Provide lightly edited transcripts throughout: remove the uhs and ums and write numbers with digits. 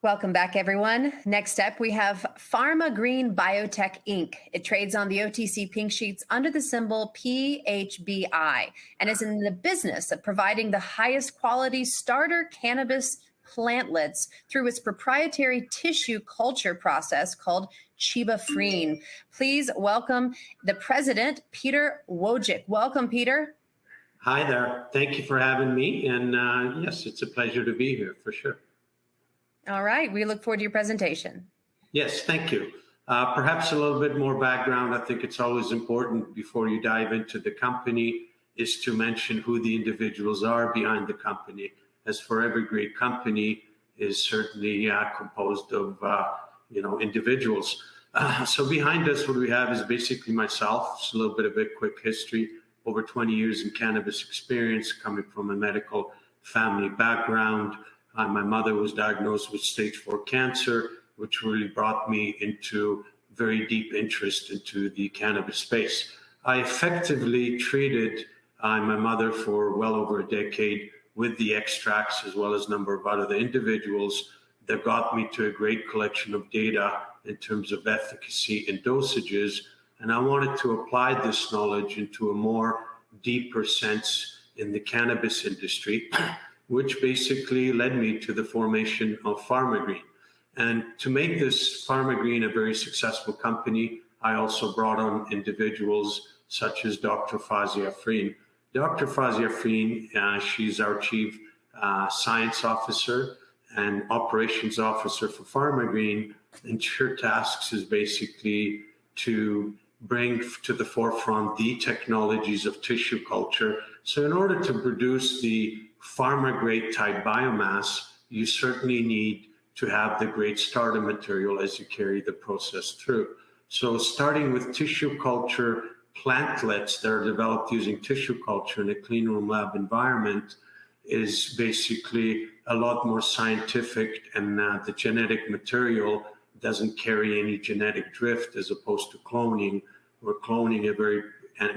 Welcome back, everyone. Next up, we have Pharmagreen Biotech Inc. It trades on the OTC Pink sheets under the symbol PHBI and is in the business of providing the highest quality starter cannabis plantlets through its proprietary tissue culture process called Chibafreen. Please welcome the president, Peter Wojcik. Welcome, Peter. Hi there. Thank you for having me. And yes, it's a pleasure to be here for sure. All right. We look forward to your presentation. Yes, thank you. Perhaps a little bit more background. I think it's always important before you dive into the company is to mention who the individuals are behind the company. As for every great company is certainly composed of, individuals. So behind us, what we have is basically myself. It's a little bit of a quick history. Over 20 years in cannabis experience, coming from a medical family background. My mother was diagnosed with stage 4 cancer, which really brought me into very deep interest into the cannabis space. I effectively treated my mother for well over a decade with the extracts, as well as a number of other individuals that got me to a great collection of data in terms of efficacy and dosages. And I wanted to apply this knowledge into a more deeper sense in the cannabis industry, which basically led me to the formation of Pharmagreen. And to make this Pharmagreen a very successful company, I also brought on individuals such as Dr. Chibafreen. Dr. Chibafreen, she's our chief science officer and operations officer for Pharmagreen, and her tasks is basically to bring to the forefront the technologies of tissue culture. So in order to produce the pharma-grade type biomass, you certainly need to have the great starter material as you carry the process through. So starting with tissue culture plantlets that are developed using tissue culture in a clean room lab environment is basically a lot more scientific, and the genetic material doesn't carry any genetic drift as opposed to cloning, where cloning, a very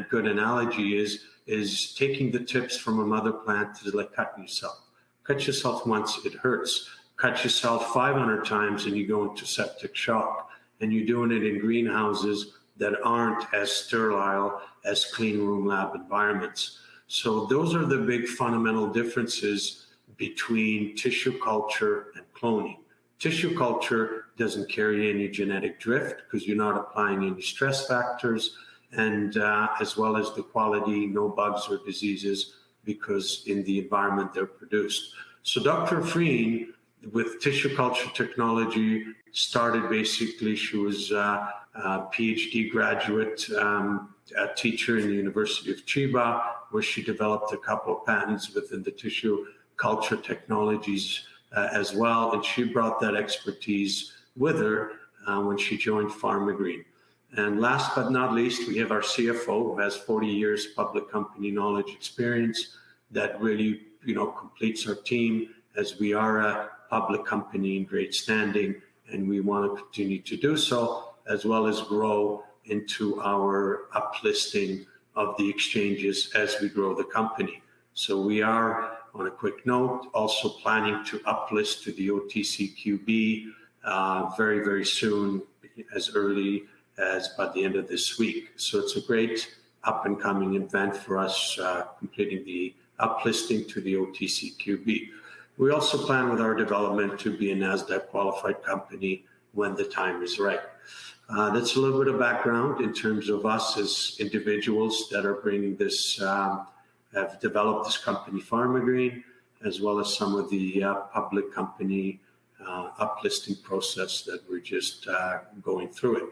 good analogy is taking the tips from a mother plant is like cutting yourself. Cut yourself once, it hurts. Cut yourself 500 times and you go into septic shock. And you're doing it in greenhouses that aren't as sterile as clean room lab environments. So those are the big fundamental differences between tissue culture and cloning. Tissue culture doesn't carry any genetic drift because you're not applying any stress factors, and as well as the quality, no bugs or diseases, because in the environment they're produced. So Dr. Freen, with tissue culture technology, started basically, she was a PhD graduate, a teacher in the University of Chiba, where she developed a couple of patents within the tissue culture technologies as well. And she brought that expertise with her when she joined Pharmagreen. And last but not least, we have our CFO, who has 40 years public company knowledge experience that really, completes our team, as we are a public company in great standing, and we want to continue to do so, as well as grow into our uplisting of the exchanges as we grow the company. So we are, on a quick note, also planning to uplist to the OTC QB very, very soon, as early as by the end of this week. So it's a great up and coming event for us, completing the uplisting to the OTC QB. We also plan with our development to be a NASDAQ qualified company when the time is right. That's a little bit of background in terms of us as individuals that are bringing this, have developed this company Pharmagreen, as well as some of the public company uplisting process that we're just going through it.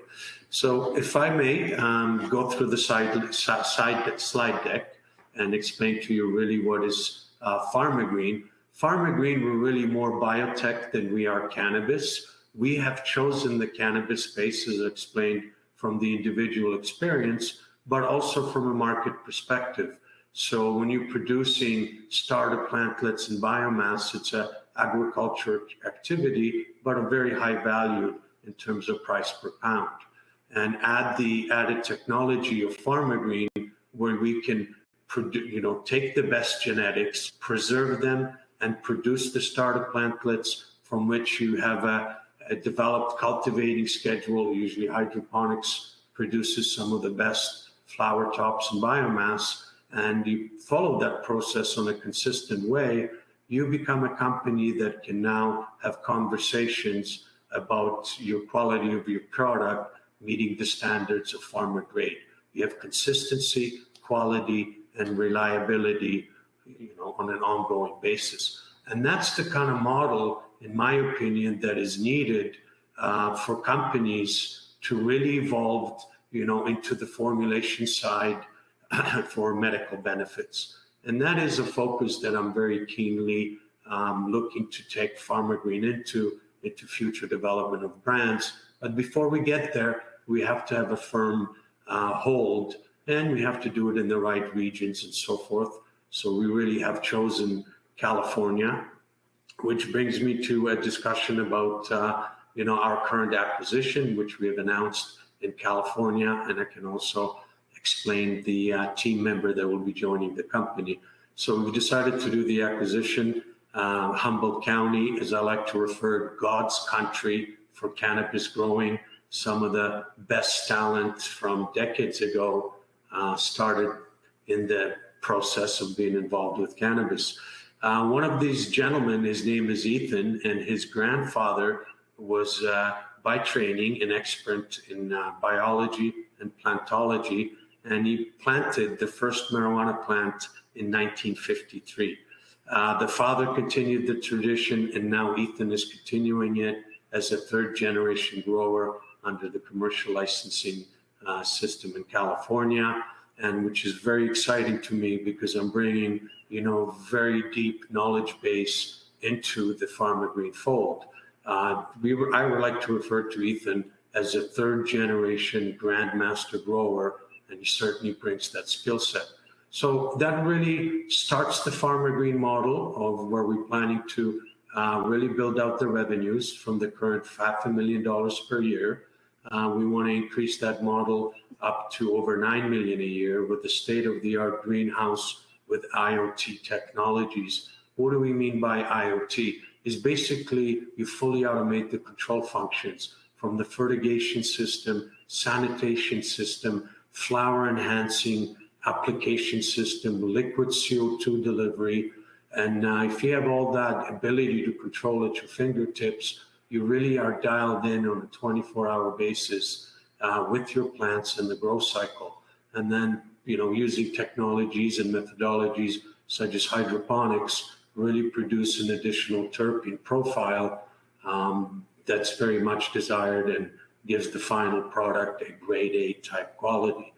So if I may go through the slide deck and explain to you really what is Pharmagreen. Pharmagreen, we're really more biotech than we are cannabis. We have chosen the cannabis space, as explained, from the individual experience, but also from a market perspective. So when you're producing starter plantlets and biomass, it's an agriculture activity, but a very high value in terms of price per pound. And add the added technology of Pharmagreen, where we can take the best genetics, preserve them, and produce the starter plantlets from which you have a developed cultivating schedule. Usually hydroponics produces some of the best flower tops and biomass, and you follow that process on a consistent way, you become a company that can now have conversations about your quality of your product meeting the standards of pharma grade. You have consistency, quality, and reliability, on an ongoing basis. And that's the kind of model, in my opinion, that is needed for companies to really evolve, into the formulation side for medical benefits. And that is a focus that I'm very keenly looking to take Pharmagreen into future development of brands. But before we get there, we have to have a firm hold, and we have to do it in the right regions and so forth. So we really have chosen California, which brings me to a discussion about our current acquisition, which we have announced in California, and I can also explain the team member that will be joining the company. So we've decided to do the acquisition. Humboldt County, as I like to refer, God's country for cannabis growing. Some of the best talent from decades ago started in the process of being involved with cannabis. One of these gentlemen, his name is Ethan, and his grandfather was by training an expert in biology and plantology, and he planted the first marijuana plant in 1953. The father continued the tradition, and now Ethan is continuing it as a third-generation grower under the commercial licensing system in California, and which is very exciting to me because I'm bringing, very deep knowledge base into the Pharmagreen fold. I would like to refer to Ethan as a third-generation grandmaster grower, and he certainly brings that skill set. So that really starts the Pharmagreen model of where we're planning to really build out the revenues from the current $500,000 per year. We want to increase that model up to over $9 million a year with the state-of-the-art greenhouse with IoT technologies. What do we mean by IoT? Is basically you fully automate the control functions from the fertigation system, sanitation system, flower enhancing application system, liquid CO2 delivery. And if you have all that ability to control at your fingertips, you really are dialed in on a 24-hour basis with your plants and the growth cycle. And then, using technologies and methodologies such as hydroponics, really produce an additional terpene profile that's very much desired and gives the final product a grade A type quality.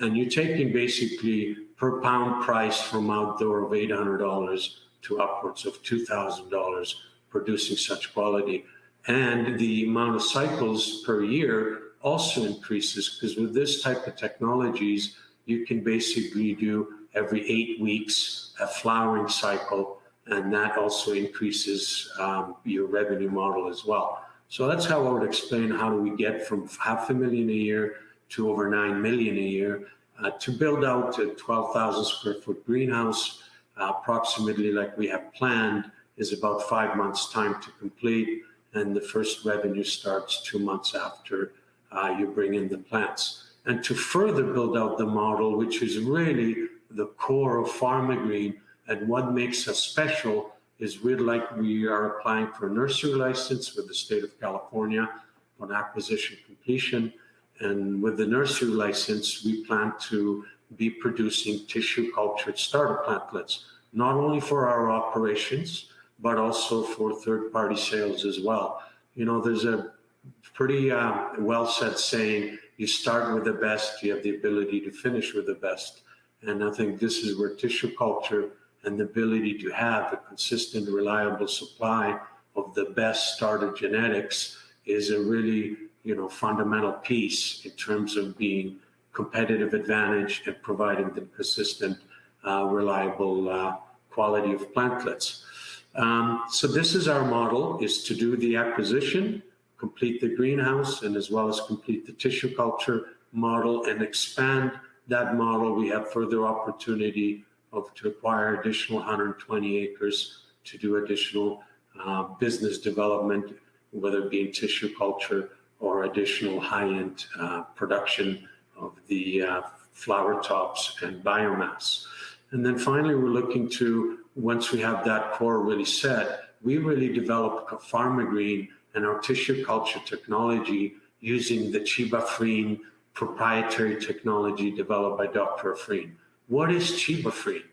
And you're taking basically per pound price from outdoor of $800 to upwards of $2,000 producing such quality. And the amount of cycles per year also increases because with this type of technologies, you can basically do every 8 weeks a flowering cycle, and that also increases your revenue model as well. So that's how I would explain how do we get from $500,000 a year to over $9 million a year to build out a 12,000 square foot greenhouse, approximately like we have planned, is about 5 months time to complete. And the first revenue starts 2 months after you bring in the plants. And to further build out the model, which is really the core of Pharmagreen and what makes us special, is we are applying for a nursery license with the state of California on acquisition completion. And with the nursery license, we plan to be producing tissue cultured starter plantlets, not only for our operations, but also for third-party sales as well. There's a pretty well said saying, you start with the best, you have the ability to finish with the best. And I think this is where tissue culture and the ability to have a consistent, reliable supply of the best starter genetics is a really, fundamental piece in terms of being competitive advantage and providing the consistent, reliable quality of plantlets. So this is our model, is to do the acquisition, complete the greenhouse, and as well as complete the tissue culture model and expand that model. We have further opportunity to acquire additional 120 acres to do additional business development, whether it be in tissue culture or additional high-end production of the flower tops and biomass. And then finally, we're looking to, once we have that core really set, we really develop Pharmagreen and our tissue culture technology using the Chibafreen proprietary technology developed by Dr. Afreen. What is Chibafreen?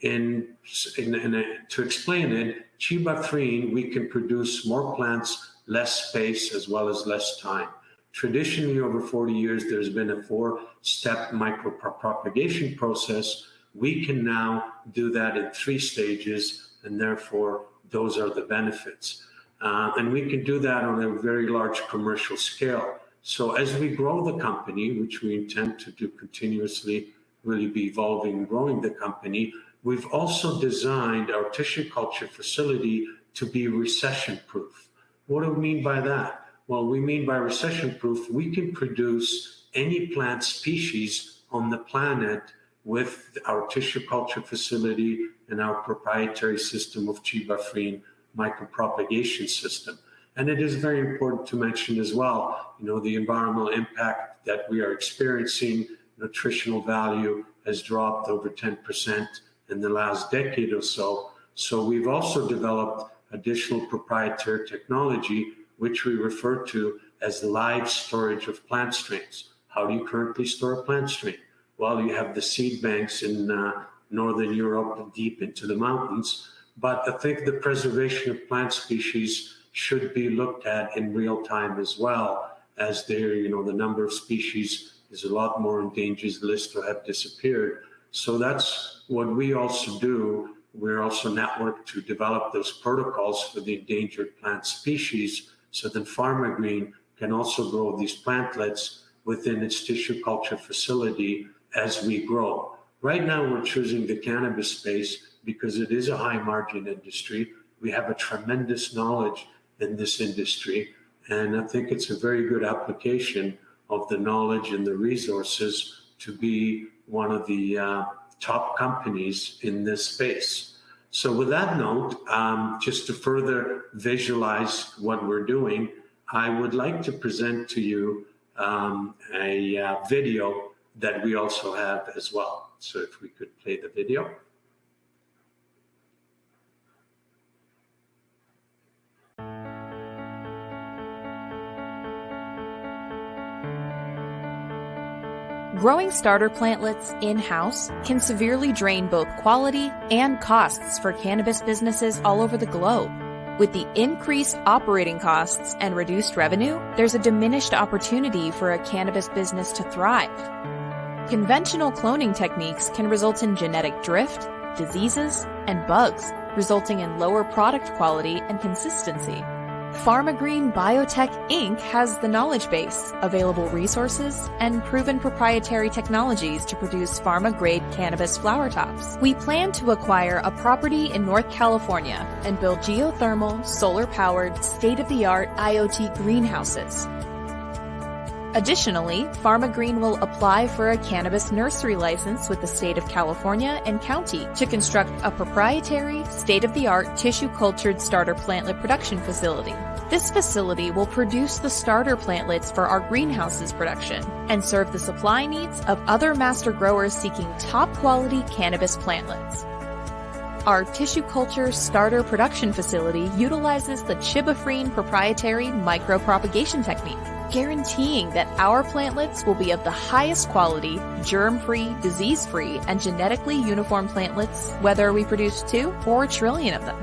To explain it, Chibafreen, we can produce more plants, less space, as well as less time. Traditionally, over 40 years, there's been a 4-step micropropagation process. We can now do that in 3 stages, and therefore, those are the benefits. And we can do that on a very large commercial scale. So as we grow the company, which we intend to do continuously, really be evolving and growing the company, we've also designed our tissue culture facility to be recession-proof. What do we mean by that? Well, we mean by recession-proof, we can produce any plant species on the planet with our tissue culture facility and our proprietary system of Chibafreen micropropagation system. And it is very important to mention as well, the environmental impact that we are experiencing. Nutritional value has dropped over 10% in the last decade or so. So we've also developed additional proprietary technology, which we refer to as live storage of plant strains. How do you currently store a plant strain? Well, you have the seed banks in Northern Europe deep into the mountains, but I think the preservation of plant species should be looked at in real time as well, as the number of species is a lot more endangered list or have disappeared. So that's what we also do. We're also networked to develop those protocols for the endangered plant species, so that Pharmagreen can also grow these plantlets within its tissue culture facility as we grow. Right now, we're choosing the cannabis space because it is a high margin industry. We have a tremendous knowledge in this industry, and I think it's a very good application of the knowledge and the resources to be one of the top companies in this space. So with that note, just to further visualize what we're doing, I would like to present to you a video that we also have as well. So if we could play the video. Growing starter plantlets in-house can severely drain both quality and costs for cannabis businesses all over the globe. With the increased operating costs and reduced revenue, there's a diminished opportunity for a cannabis business to thrive. Conventional cloning techniques can result in genetic drift, diseases, and bugs, resulting in lower product quality and consistency. Pharmagreen Biotech Inc. has the knowledge base, available resources, and proven proprietary technologies to produce pharma-grade cannabis flower tops. We plan to acquire a property in North California and build geothermal, solar-powered, state-of-the-art IoT greenhouses. Additionally, Pharmagreen will apply for a cannabis nursery license with the state of California and county to construct a proprietary, state-of-the-art tissue-cultured starter plantlet production facility. This facility will produce the starter plantlets for our greenhouse's production and serve the supply needs of other master growers seeking top-quality cannabis plantlets. Our tissue culture starter production facility utilizes the Chibafreen proprietary micropropagation technique, guaranteeing that our plantlets will be of the highest quality, germ-free, disease-free, and genetically uniform plantlets, whether we produce 2 or a trillion of them.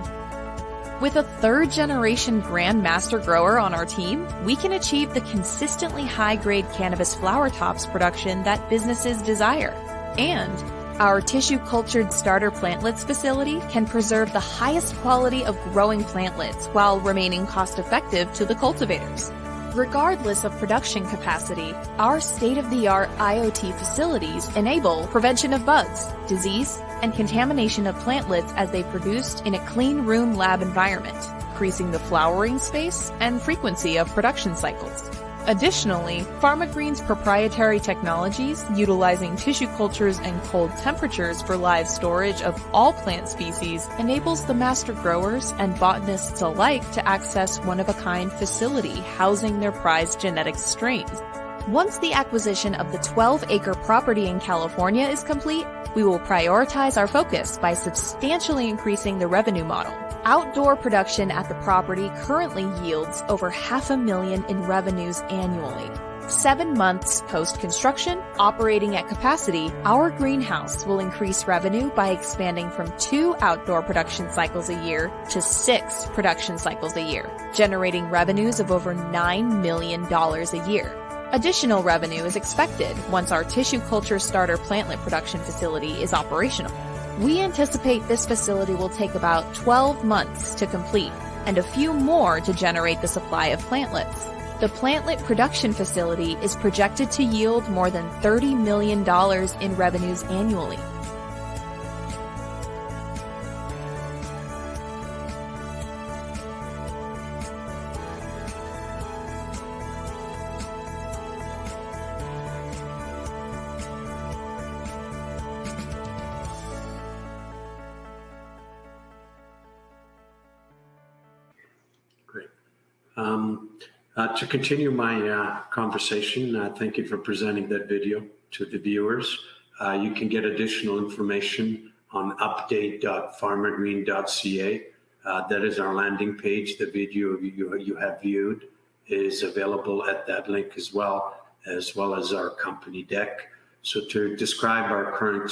With a third-generation Grand Master grower on our team, we can achieve the consistently high-grade cannabis flower tops production that businesses desire. And our tissue-cultured starter plantlets facility can preserve the highest quality of growing plantlets while remaining cost-effective to the cultivators. Regardless of production capacity, our state-of-the-art IoT facilities enable prevention of bugs, disease, and contamination of plantlets as they produced in a clean room lab environment, increasing the flowering space and frequency of production cycles. Additionally, Pharmagreen's proprietary technologies, utilizing tissue cultures and cold temperatures for live storage of all plant species, enables the master growers and botanists alike to access one-of-a-kind facility housing their prized genetic strains. Once the acquisition of the 12-acre property in California is complete, we will prioritize our focus by substantially increasing the revenue model. Outdoor production at the property currently yields over $500,000 in revenues annually. 7 months post-construction, operating at capacity, our greenhouse will increase revenue by expanding from 2 outdoor production cycles a year to 6 production cycles a year, generating revenues of over $9 million a year. Additional revenue is expected once our tissue culture starter plantlet production facility is operational. We anticipate this facility will take about 12 months to complete and a few more to generate the supply of plantlets. The plantlet production facility is projected to yield more than $30 million in revenues annually. To continue my conversation, thank you for presenting that video to the viewers. You can get additional information on update.pharmagreen.ca. That is our landing page. The video you have viewed is available at that link as well as our company deck. So to describe our current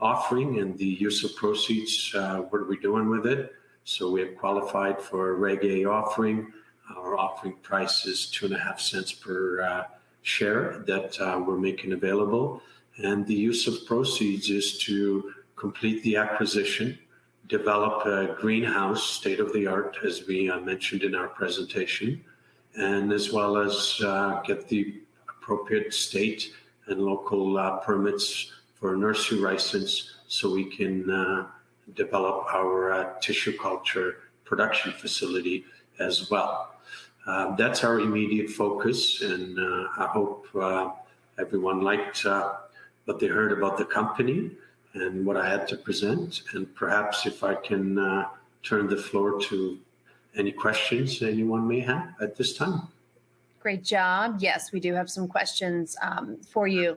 offering and the use of proceeds, what are we doing with it? So we have qualified for a Reg A offering. Our offering price is 2.5 cents per share that we're making available. And the use of proceeds is to complete the acquisition, develop a greenhouse, state-of-the-art, as we mentioned in our presentation, and as well as get the appropriate state and local permits for a nursery license so we can develop our tissue culture production facility as well. That's our immediate focus, and I hope everyone liked what they heard about the company and what I had to present. And perhaps if I can turn the floor to any questions anyone may have at this time. Great job. Yes, we do have some questions for you.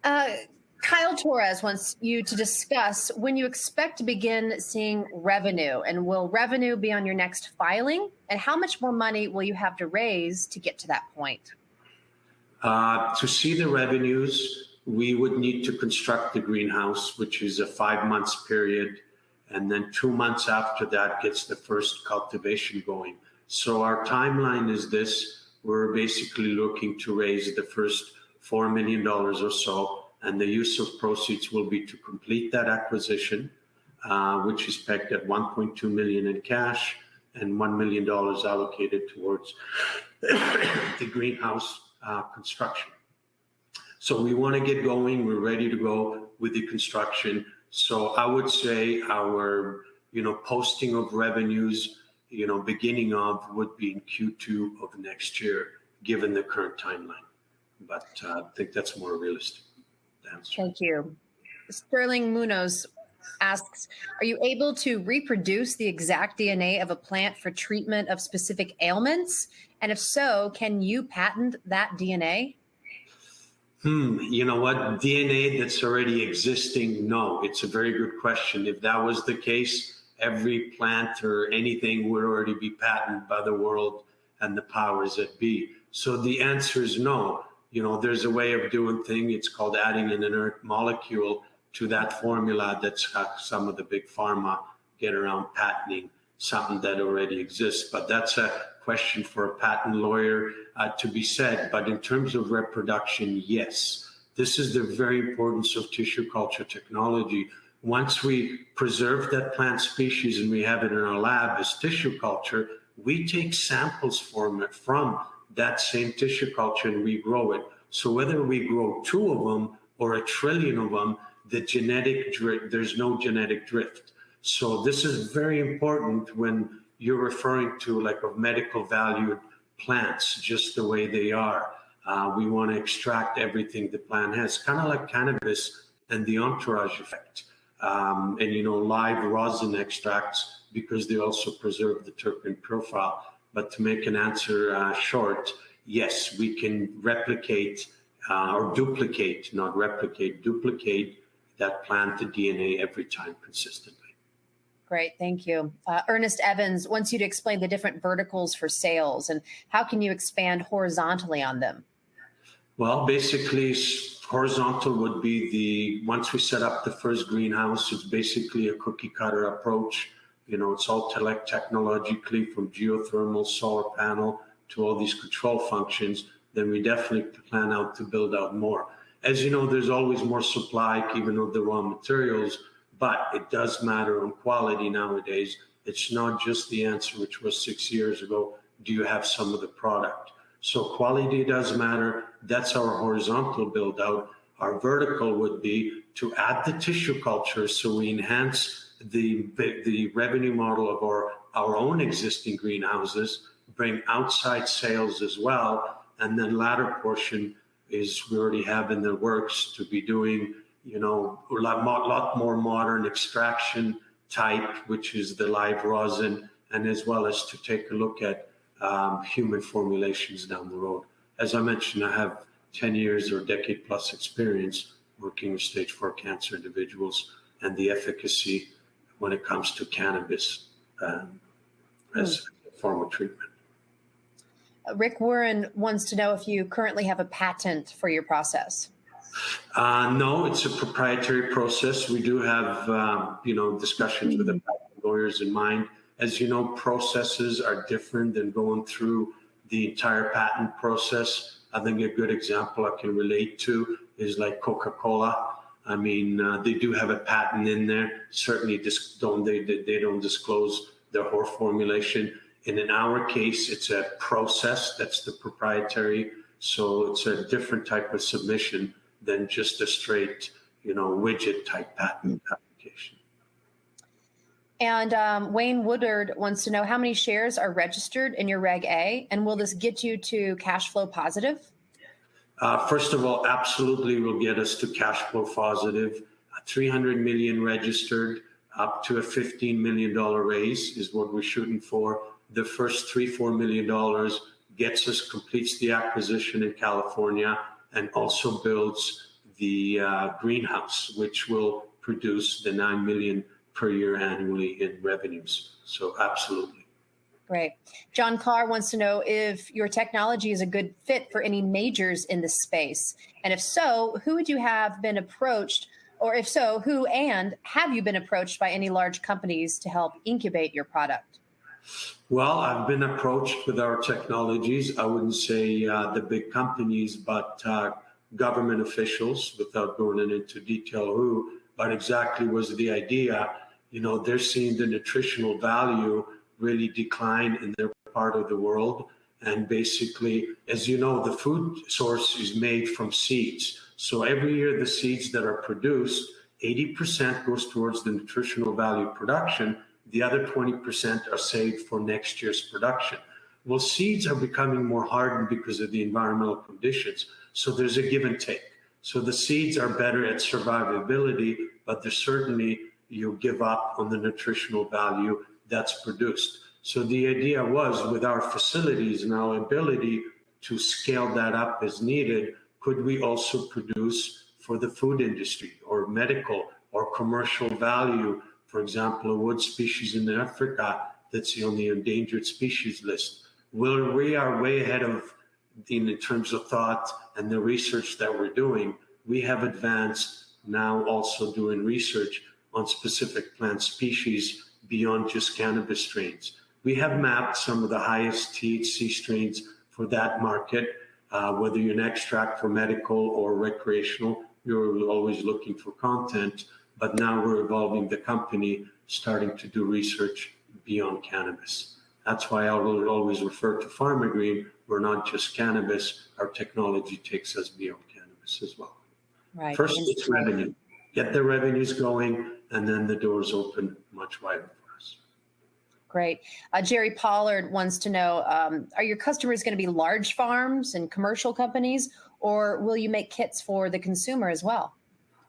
Kyle Torres wants you to discuss when you expect to begin seeing revenue, and will revenue be on your next filing? And how much more money will you have to raise to get to that point? To see the revenues, we would need to construct the greenhouse, which is a 5 months period. And then 2 months after that gets the first cultivation going. So our timeline is this: we're basically looking to raise the first $4 million or so. And the use of proceeds will be to complete that acquisition, which is pegged at $1.2 million in cash and $1 million allocated towards the greenhouse construction. So we want to get going. We're ready to go with the construction. So I would say our, posting of revenues, beginning of would be in Q2 of next year, given the current timeline. But I think that's more realistic. Thank you. Sterling Munoz asks, are you able to reproduce the exact DNA of a plant for treatment of specific ailments? And if so, can you patent that DNA? You know what? DNA that's already existing? No, it's a very good question. If that was the case, every plant or anything would already be patented by the world and the powers that be. So the answer is no. There's a way of doing things. It's called adding an inert molecule to that formula that's got some of the big pharma get around patenting something that already exists. But that's a question for a patent lawyer to be said. But in terms of reproduction, yes. This is the very importance of tissue culture technology. Once we preserve that plant species and we have it in our lab as tissue culture, we take samples from that same tissue culture and we grow it. So whether we grow 2 of them or 1 trillion of them, there's no genetic drift. So this is very important when you're referring to like a medical valued plants just the way they are. We want to extract everything the plant has, kind of like cannabis and the entourage effect. And, live rosin extracts, because they also preserve the terpene profile. But to make an answer short, yes, we can replicate or duplicate, not replicate, duplicate that plant DNA every time consistently. Great, thank you. Ernest Evans wants you to explain the different verticals for sales and how can you expand horizontally on them? Well, basically, horizontal would be once we set up the first greenhouse, it's basically a cookie cutter approach. It's all technologically, from geothermal, solar panel to all these control functions. Then we definitely plan out to build out more. As you know, there's always more supply, even of the raw materials, but it does matter on quality nowadays. It's not just the answer, which was 6 years ago, do you have some of the product? So quality does matter. That's our horizontal build out. Our vertical would be to add the tissue culture, so we enhance the revenue model of our own existing greenhouses, bring outside sales as well, and then latter portion is we already have in the works to be doing, a lot more modern extraction type, which is the live rosin, and as well as to take a look at human formulations down the road. As I mentioned, I have 10 years or decade plus experience working with stage 4 cancer individuals and the efficacy when it comes to cannabis as a form of treatment. Rick Warren wants to know if you currently have a patent for your process. No, it's a proprietary process. We do have, discussions with the patent lawyers in mind. As you know, processes are different than going through the entire patent process. I think a good example I can relate to is like Coca-Cola. I mean, they do have a patent in there. Certainly, they don't disclose their whole formulation. And in our case, it's a process that's the proprietary. So it's a different type of submission than just a straight, widget type patent application. And Wayne Woodard wants to know how many shares are registered in your Reg A, and will this get you to cash flow positive? First of all, absolutely will get us to cash flow positive. 300 million registered, up to a $15 million raise is what we're shooting for. The first $3-4 million completes the acquisition in California and also builds the greenhouse, which will produce the $9 million per year annually in revenues. So absolutely. Great. John Carr wants to know if your technology is a good fit for any majors in this space. And if so, who would you have been approached? Or if so, who and have you been approached by any large companies to help incubate your product? Well, I've been approached with our technologies. I wouldn't say the big companies, but government officials, without going into detail who, but exactly was the idea. They're seeing the nutritional value really decline in their part of the world. And basically, as you know, the food source is made from seeds. So every year, the seeds that are produced, 80% goes towards the nutritional value production. The other 20% are saved for next year's production. Well, seeds are becoming more hardened because of the environmental conditions. So there's a give and take. So the seeds are better at survivability, but there's certainly you give up on the nutritional value that's produced. So the idea was, with our facilities and our ability to scale that up as needed, could we also produce for the food industry or medical or commercial value? For example, a wood species in Africa that's on the endangered species list. Well, we are way ahead of in terms of thought and the research that we're doing. We have advanced now also doing research on specific plant species beyond just cannabis strains. We have mapped some of the highest THC strains for that market, whether you're an extract for medical or recreational, you're always looking for content, but now we're evolving the company, starting to do research beyond cannabis. That's why I will always refer to Pharmagreen. We're not just cannabis, our technology takes us beyond cannabis as well. Right. First, it's revenue. Get the revenues going, and then the doors open much wider for us. Great. Jerry Pollard wants to know, are your customers going to be large farms and commercial companies, or will you make kits for the consumer as well?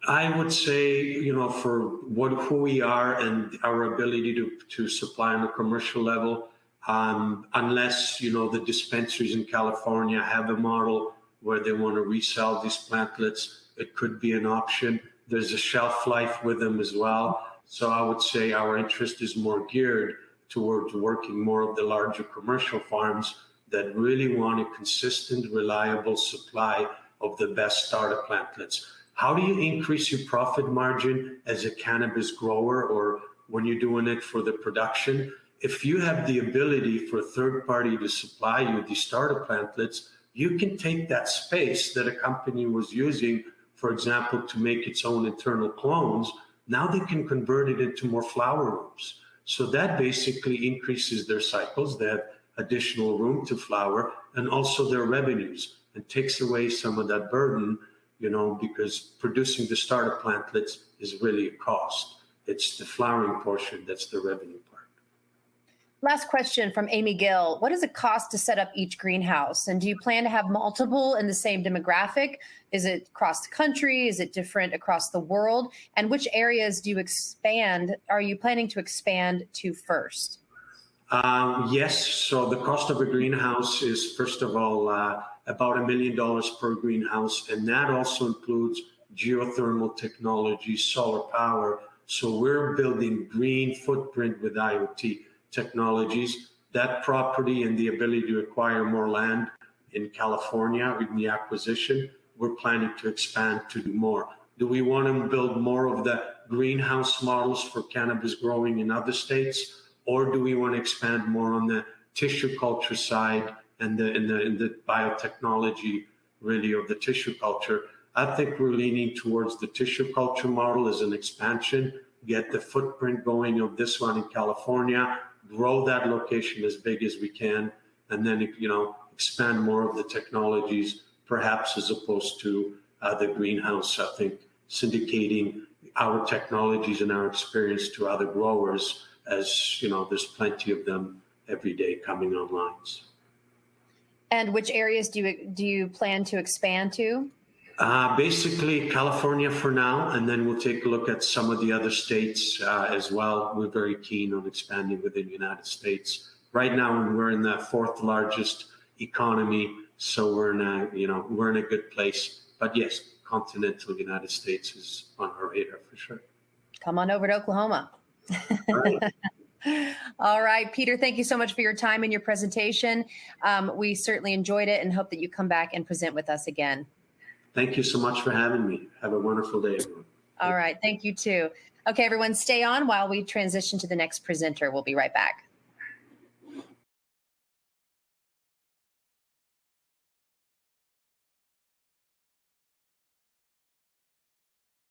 I would say, for who we are and our ability to supply on a commercial level, unless, the dispensaries in California have a model where they want to resell these plantlets, it could be an option. There's a shelf life with them as well. So I would say our interest is more geared towards working more of the larger commercial farms that really want a consistent, reliable supply of the best starter plantlets. How do you increase your profit margin as a cannabis grower or when you're doing it for the production? If you have the ability for a third party to supply you these starter plantlets, you can take that space that a company was using, for example, to make its own internal clones. Now they can convert it into more flower rooms. So that basically increases their cycles. They have additional room to flower and also their revenues, and takes away some of that burden, because producing the starter plantlets is really a cost. It's the flowering portion that's the revenue part. Last question from Amy Gill. What does it cost to set up each greenhouse? And do you plan to have multiple in the same demographic? Is it across the country? Is it different across the world? And which areas are you planning to expand to first? Yes. So the cost of a greenhouse is, first of all, about $1 million per greenhouse. And that also includes geothermal technology, solar power. So we're building green footprint with IoT technologies. That property and the ability to acquire more land in California with the acquisition, we're planning to expand to do more. Do we want to build more of the greenhouse models for cannabis growing in other states? Or do we want to expand more on the tissue culture side and the biotechnology really of the tissue culture? I think we're leaning towards the tissue culture model as an expansion, get the footprint going of this one in California, grow that location as big as we can, and then, expand more of the technologies, perhaps as opposed to the greenhouse. I think syndicating our technologies and our experience to other growers, as there's plenty of them every day coming online. And which areas do you plan to expand to? Basically California for now, and then we'll take a look at some of the other states as well. We're very keen on expanding within the United States. Right now, we're in the fourth largest economy, so we're in a good place. But yes, continental United States is on our radar for sure. Come on over to Oklahoma. All right. All right, Peter, thank you so much for your time and your presentation. We certainly enjoyed it and hope that you come back and present with us again. Thank you so much for having me. Have a wonderful day, everyone. All right. Thank you, too. Okay, everyone, stay on while we transition to the next presenter. We'll be right back.